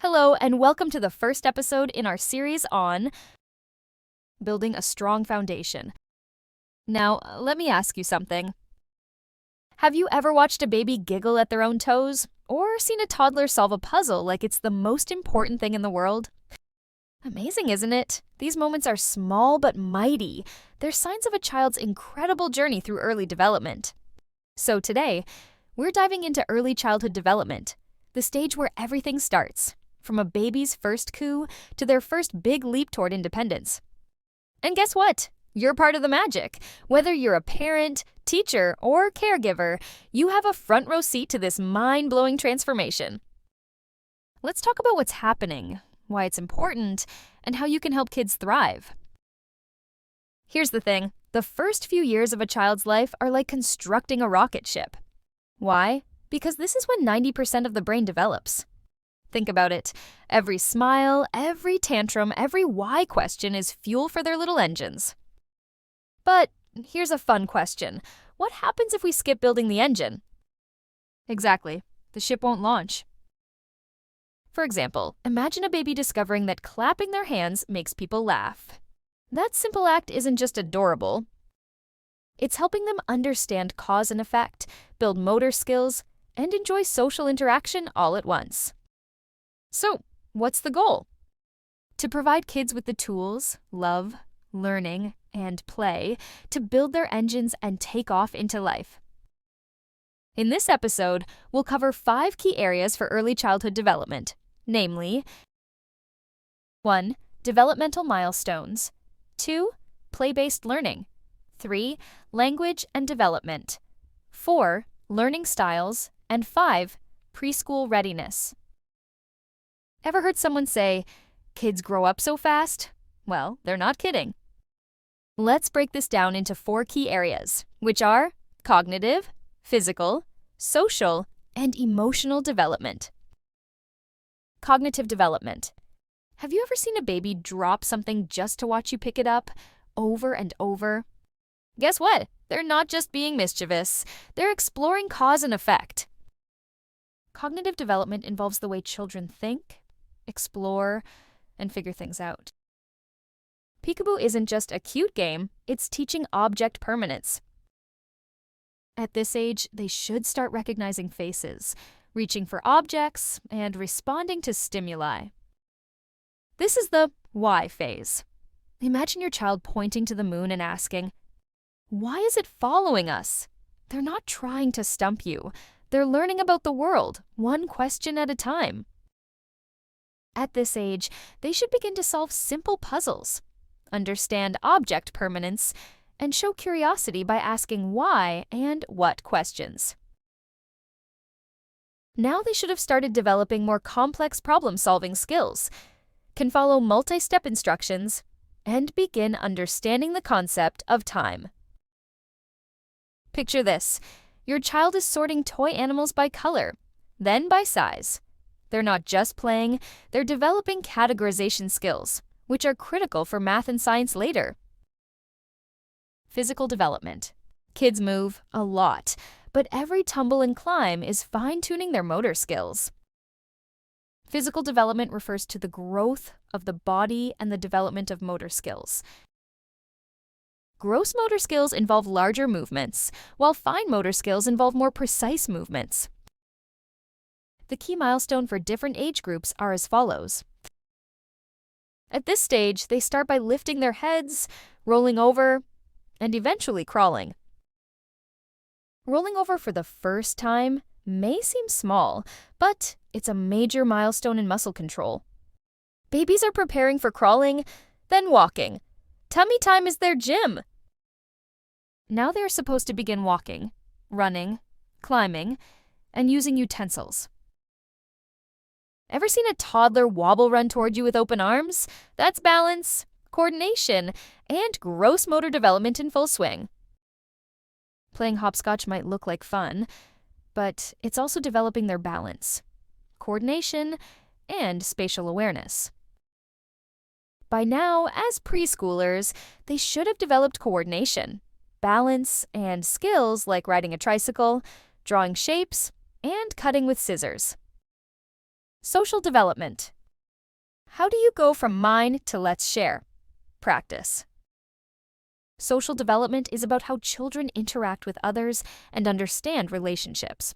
Hello, and welcome to the first episode in our series on building a strong foundation. Now, let me ask you something. Have you ever watched a baby giggle at their own toes? Or seen a toddler solve a puzzle like it's the most important thing in the world? Amazing, isn't it? These moments are small but mighty. They're signs of a child's incredible journey through early development. So today, we're diving into early childhood development, the stage where everything starts, from a baby's first coo to their first big leap toward independence. And guess what? You're part of the magic. Whether you're a parent, teacher, or caregiver, you have a front row seat to this mind-blowing transformation. Let's talk about what's happening, why it's important, and how you can help kids thrive. Here's the thing. The first few years of a child's life are like constructing a rocket ship. Why? Because this is when 90% of the brain develops. Think about it. Every smile, every tantrum, every why question is fuel for their little engines. But here's a fun question. What happens if we skip building the engine? Exactly. The ship won't launch. For example, imagine a baby discovering that clapping their hands makes people laugh. That simple act isn't just adorable. It's helping them understand cause and effect, build motor skills, and enjoy social interaction all at once. So, what's the goal? To provide kids with the tools, love, learning, and play to build their engines and take off into life. In this episode, we'll cover 5 key areas for early childhood development, namely 1. Developmental milestones. 2. Play-based learning. 3. Language and development. 4. Learning styles. And 5. Preschool readiness. Ever heard someone say, "Kids grow up so fast"? Well, they're not kidding. Let's break this down into 4 key areas, which are cognitive, physical, social, and emotional development. Cognitive development. Have you ever seen a baby drop something just to watch you pick it up, over and over? Guess what? They're not just being mischievous. They're exploring cause and effect. Cognitive development involves the way children think, explore, and figure things out. Peekaboo isn't just a cute game, it's teaching object permanence. At this age, they should start recognizing faces, reaching for objects, and responding to stimuli. This is the why phase. Imagine your child pointing to the moon and asking, "Why is it following us?" They're not trying to stump you. They're learning about the world, one question at a time. At this age, they should begin to solve simple puzzles, understand object permanence, and show curiosity by asking why and what questions. Now they should have started developing more complex problem-solving skills, can follow multi-step instructions, and begin understanding the concept of time. Picture this. Your child is sorting toy animals by color, then by size. They're not just playing, they're developing categorization skills, which are critical for math and science later. Physical development. Kids move a lot, but every tumble and climb is fine-tuning their motor skills. Physical development refers to the growth of the body and the development of motor skills. Gross motor skills involve larger movements, while fine motor skills involve more precise movements. The key milestone for different age groups are as follows. At this stage, they start by lifting their heads, rolling over, and eventually crawling. Rolling over for the first time may seem small, but it's a major milestone in muscle control. Babies are preparing for crawling, then walking. Tummy time is their gym. Now they are supposed to begin walking, running, climbing, and using utensils. Ever seen a toddler wobble run toward you with open arms? That's balance, coordination, and gross motor development in full swing. Playing hopscotch might look like fun, but it's also developing their balance, coordination, and spatial awareness. By now, as preschoolers, they should have developed coordination, balance, and skills like riding a tricycle, drawing shapes, and cutting with scissors. Social development. How do you go from mine to let's share? Practice. Social development is about how children interact with others and understand relationships.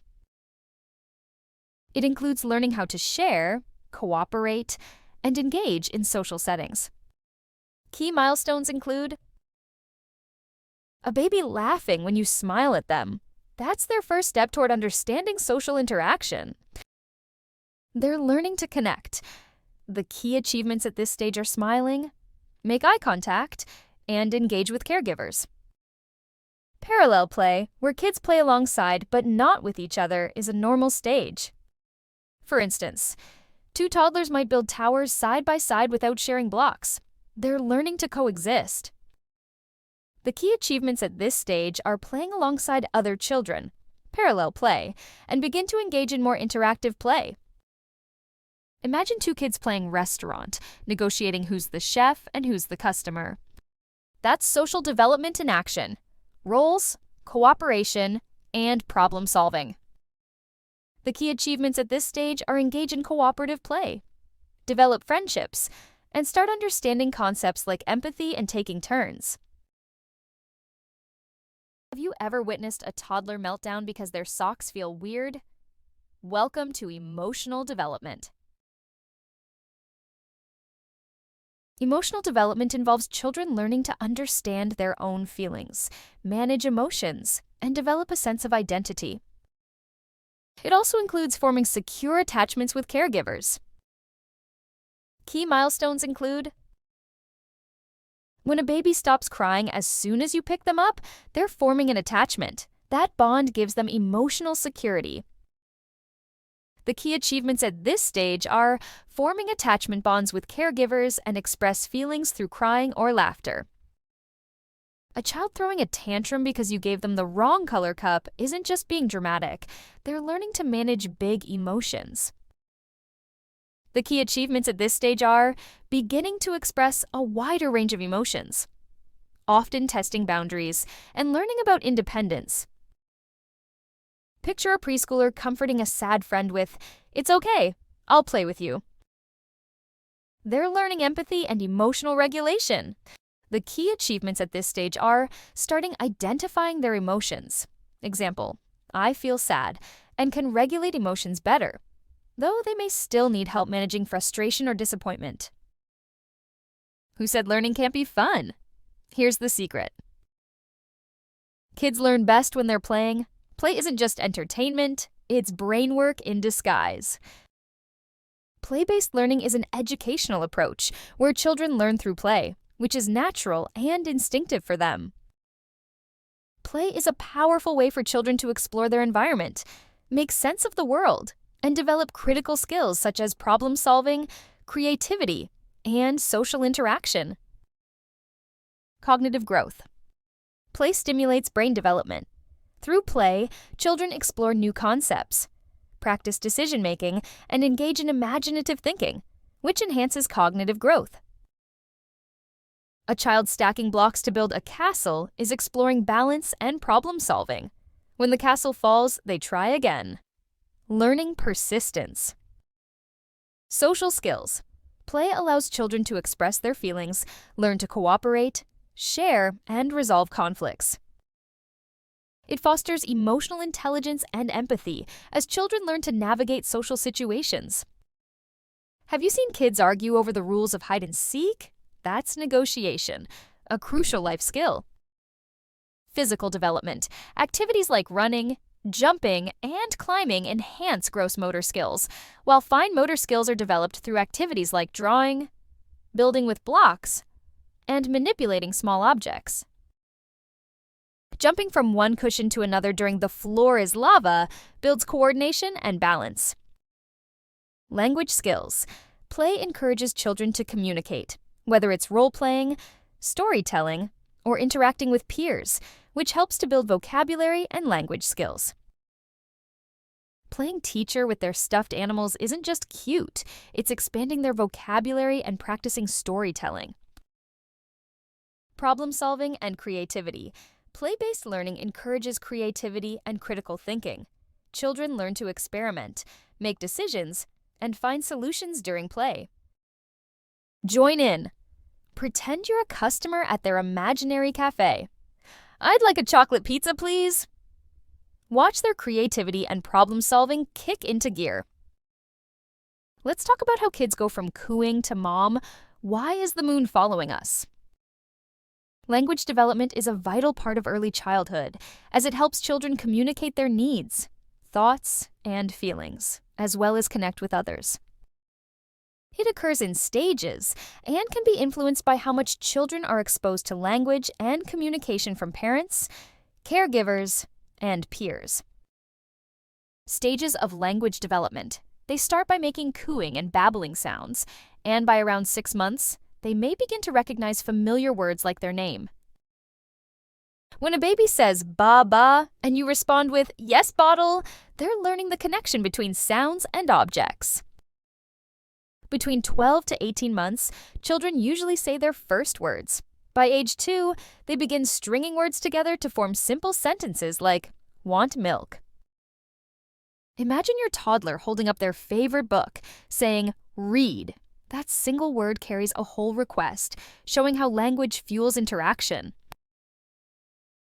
It includes learning how to share, cooperate, and engage in social settings. Key milestones include a baby laughing when you smile at them. That's their first step toward understanding social interaction. They're learning to connect. The key achievements at this stage are smiling, make eye contact, and engage with caregivers. Parallel play, where kids play alongside but not with each other, is a normal stage. For instance, two toddlers might build towers side by side without sharing blocks. They're learning to coexist. The key achievements at this stage are playing alongside other children, parallel play, and begin to engage in more interactive play. Imagine two kids playing restaurant, negotiating who's the chef and who's the customer. That's social development in action: roles, cooperation, and problem solving. The key achievements at this stage are engage in cooperative play, develop friendships, and start understanding concepts like empathy and taking turns. Have you ever witnessed a toddler meltdown because their socks feel weird? Welcome to emotional development. Emotional development involves children learning to understand their own feelings, manage emotions, and develop a sense of identity. It also includes forming secure attachments with caregivers. Key milestones include when a baby stops crying as soon as you pick them up, they're forming an attachment. That bond gives them emotional security. The key achievements at this stage are forming attachment bonds with caregivers and express feelings through crying or laughter. A child throwing a tantrum because you gave them the wrong color cup isn't just being dramatic. They're learning to manage big emotions. The key achievements at this stage are beginning to express a wider range of emotions, often testing boundaries, and learning about independence. Picture a preschooler comforting a sad friend with, "It's okay, I'll play with you." They're learning empathy and emotional regulation. The key achievements at this stage are starting identifying their emotions. Example, I feel sad and can regulate emotions better, though they may still need help managing frustration or disappointment. Who said learning can't be fun? Here's the secret. Kids learn best when they're playing. Play isn't just entertainment, it's brain work in disguise. Play-based learning is an educational approach where children learn through play, which is natural and instinctive for them. Play is a powerful way for children to explore their environment, make sense of the world, and develop critical skills such as problem solving, creativity, and social interaction. Cognitive growth. Play stimulates brain development. Through play, children explore new concepts, practice decision-making, and engage in imaginative thinking, which enhances cognitive growth. A child stacking blocks to build a castle is exploring balance and problem-solving. When the castle falls, they try again. Learning persistence. Social skills. Play allows children to express their feelings, learn to cooperate, share, and resolve conflicts. It fosters emotional intelligence and empathy as children learn to navigate social situations. Have you seen kids argue over the rules of hide and seek? That's negotiation, a crucial life skill. Physical development. Activities like running, jumping, and climbing enhance gross motor skills, while fine motor skills are developed through activities like drawing, building with blocks, and manipulating small objects. Jumping from one cushion to another during the floor is lava builds coordination and balance. Language skills. Play encourages children to communicate, whether it's role-playing, storytelling, or interacting with peers, which helps to build vocabulary and language skills. Playing teacher with their stuffed animals isn't just cute, it's expanding their vocabulary and practicing storytelling. Problem solving and creativity. Play-based learning encourages creativity and critical thinking. Children learn to experiment, make decisions, and find solutions during play. Join in. Pretend you're a customer at their imaginary cafe. I'd like a chocolate pizza, please. Watch their creativity and problem-solving kick into gear. Let's talk about how kids go from cooing to mom. Why is the moon following us? Language development is a vital part of early childhood, as it helps children communicate their needs, thoughts, and feelings, as well as connect with others. It occurs in stages and can be influenced by how much children are exposed to language and communication from parents, caregivers, and peers. Stages of language development. They start by making cooing and babbling sounds, and by around 6 months, they may begin to recognize familiar words like their name. When a baby says ba ba and you respond with yes bottle, they're learning the connection between sounds and objects. Between 12 to 18 months, children usually say their first words. By age 2, they begin stringing words together to form simple sentences like want milk. Imagine your toddler holding up their favorite book, saying read. That single word carries a whole request, showing how language fuels interaction.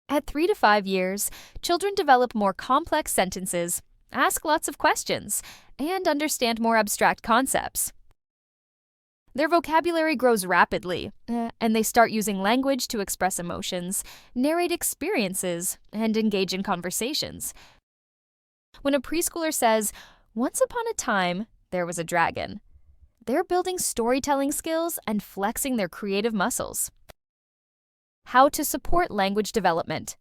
At 3 to 5 years, children develop more complex sentences, ask lots of questions, and understand more abstract concepts. Their vocabulary grows rapidly, and they start using language to express emotions, narrate experiences, and engage in conversations. When a preschooler says, "Once upon a time, there was a dragon," they're building storytelling skills and flexing their creative muscles. How to support language development.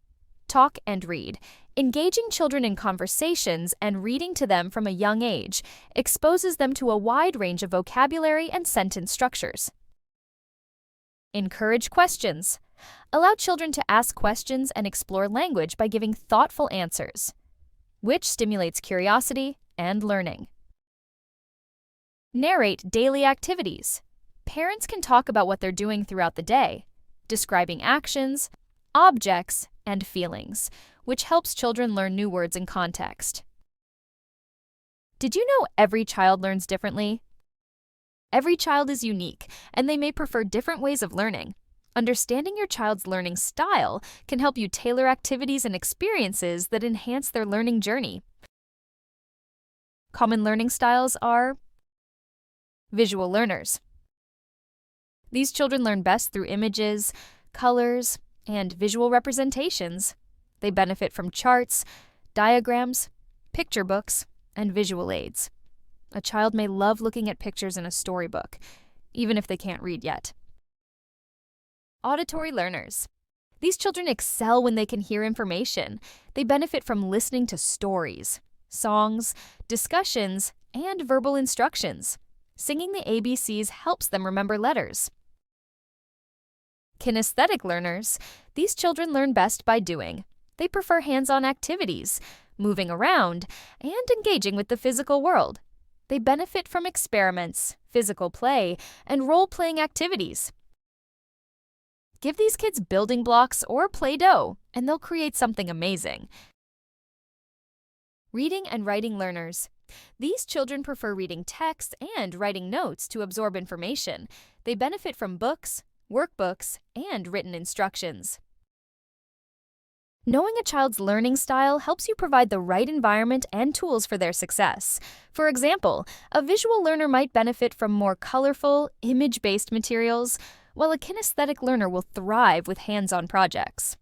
Talk and read. Engaging children in conversations and reading to them from a young age exposes them to a wide range of vocabulary and sentence structures. Encourage questions. Allow children to ask questions and explore language by giving thoughtful answers, which stimulates curiosity and learning. Narrate daily activities. Parents can talk about what they're doing throughout the day, describing actions, objects, and feelings, which helps children learn new words in context. Did you know every child learns differently? Every child is unique, and they may prefer different ways of learning. Understanding your child's learning style can help you tailor activities and experiences that enhance their learning journey. Common learning styles are visual learners. These children learn best through images, colors, and visual representations. They benefit from charts, diagrams, picture books, and visual aids. A child may love looking at pictures in a storybook, even if they can't read yet. Auditory learners. These children excel when they can hear information. They benefit from listening to stories, songs, discussions, and verbal instructions. Singing the ABCs helps them remember letters. Kinesthetic learners. These children learn best by doing. They prefer hands-on activities, moving around, and engaging with the physical world. They benefit from experiments, physical play, and role-playing activities. Give these kids building blocks or Play-Doh, and they'll create something amazing. Reading and writing learners. These children prefer reading text and writing notes to absorb information. They benefit from books, workbooks, and written instructions. Knowing a child's learning style helps you provide the right environment and tools for their success. For example, a visual learner might benefit from more colorful, image-based materials, while a kinesthetic learner will thrive with hands-on projects.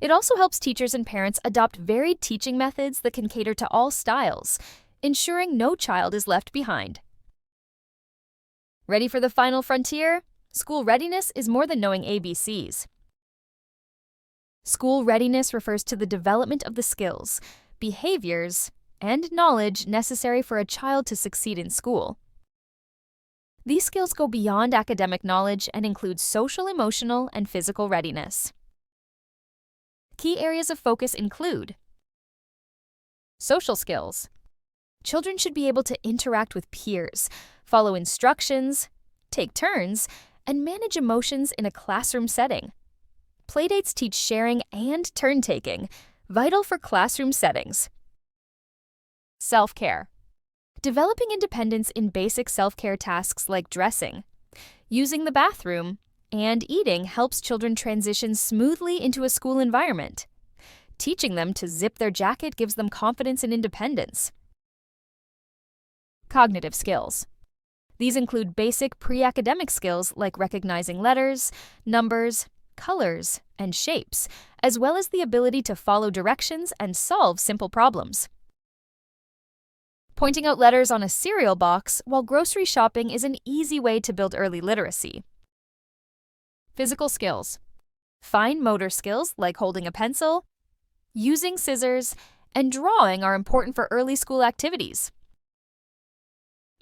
It also helps teachers and parents adopt varied teaching methods that can cater to all styles, ensuring no child is left behind. Ready for the final frontier? School readiness is more than knowing ABCs. School readiness refers to the development of the skills, behaviors, and knowledge necessary for a child to succeed in school. These skills go beyond academic knowledge and include social, emotional, and physical readiness. Key areas of focus include social skills. Children should be able to interact with peers, follow instructions, take turns, and manage emotions in a classroom setting. Playdates teach sharing and turn-taking, vital for classroom settings. Self-care. Developing independence in basic self-care tasks like dressing, using the bathroom, and eating helps children transition smoothly into a school environment. Teaching them to zip their jacket gives them confidence and independence. Cognitive skills. These include basic pre-academic skills like recognizing letters, numbers, colors, and shapes, as well as the ability to follow directions and solve simple problems. Pointing out letters on a cereal box while grocery shopping is an easy way to build early literacy. Physical skills. Fine motor skills like holding a pencil, using scissors, and drawing are important for early school activities.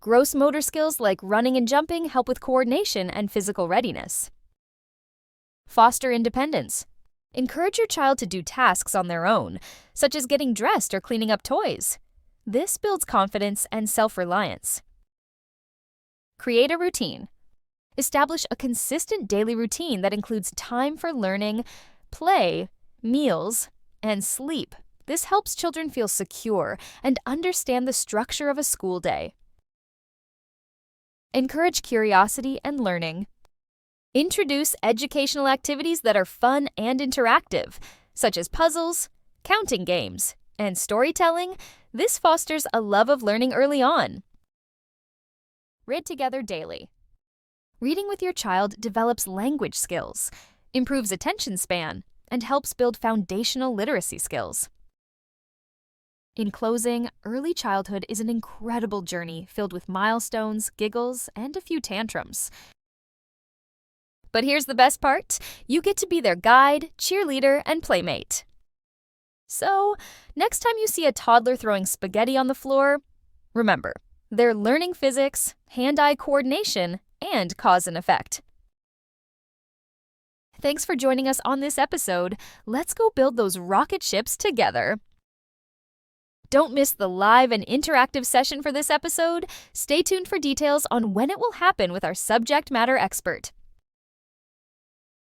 Gross motor skills like running and jumping help with coordination and physical readiness. Foster independence. Encourage your child to do tasks on their own, such as getting dressed or cleaning up toys. This builds confidence and self-reliance. Create a routine. Establish a consistent daily routine that includes time for learning, play, meals, and sleep. This helps children feel secure and understand the structure of a school day. Encourage curiosity and learning. Introduce educational activities that are fun and interactive, such as puzzles, counting games, and storytelling. This fosters a love of learning early on. Read together daily. Reading with your child develops language skills, improves attention span, and helps build foundational literacy skills. In closing, early childhood is an incredible journey filled with milestones, giggles, and a few tantrums. But here's the best part: you get to be their guide, cheerleader, and playmate. So, next time you see a toddler throwing spaghetti on the floor, remember, they're learning physics, hand-eye coordination, and cause and effect. Thanks for joining us on this episode. Let's go build those rocket ships together. Don't miss the live and interactive session for this episode. Stay tuned for details on when it will happen with our subject matter expert.